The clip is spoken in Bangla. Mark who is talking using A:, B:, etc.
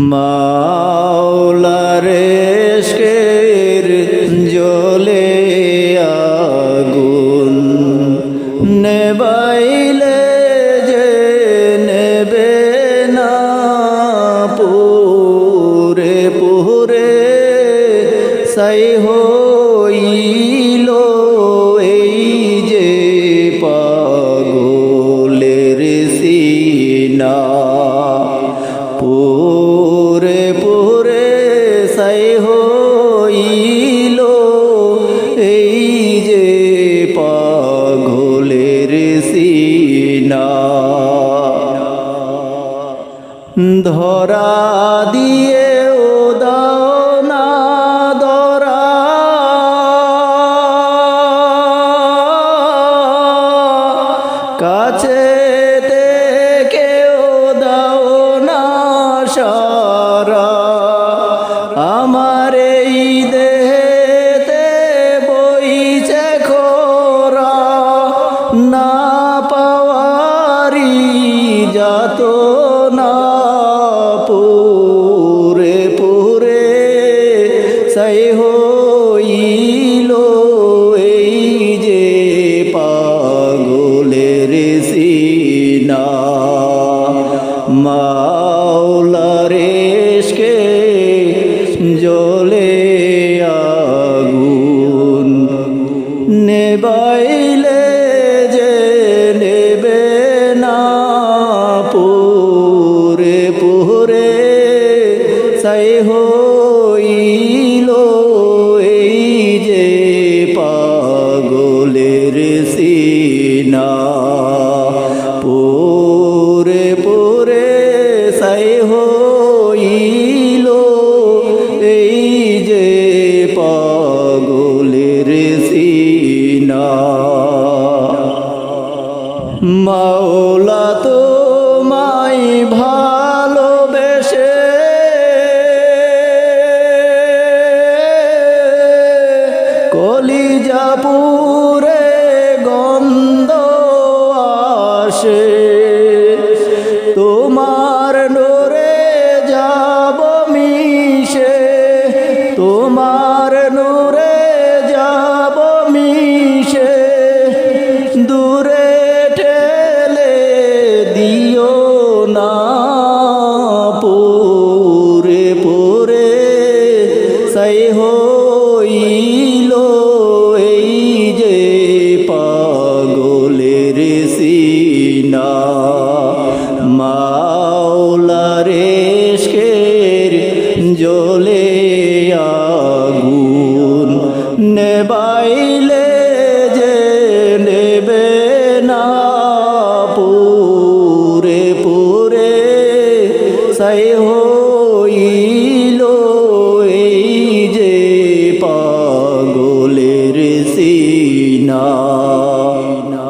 A: মাওলার ইশকের জ্বলে আগুন নেবাইলে যে নেবে না পুরে পুরে সাই হইল এই যে পাগলের সিনা পুরে পুরে সাই হইল এই যে পাগলের সিনা ধরা দিয়ে ও দাও না ধরা কাছে সারা আমার এই দেহেতে বইছে খোরা না পাওয়ারি যাত না পুরে পুরে সাই হইল এই যে পাগলের সিনা মাওলার ইশকে জ্বলে আগুন নেবাইলে যে নেবে না পুরে পুরে সাই হইল এই যে পাগলের সিনা পুরে পুরে সাই হইল এই যে পাগলের সিনা মাওলা তোমায় ভালোবেসে কলিজা পুরে গন্ধ আসে তোমার নূরে যাব মিশে তোমার নূরে যাব মিশে দূরে ঠেলে দিও না পুরে পুরে সাই হইল এই যে পাগলের সিনা মাওলার ইশকের জ্বলে আগুন নেবাইলে যে নেবে না পুরে পুরে সাই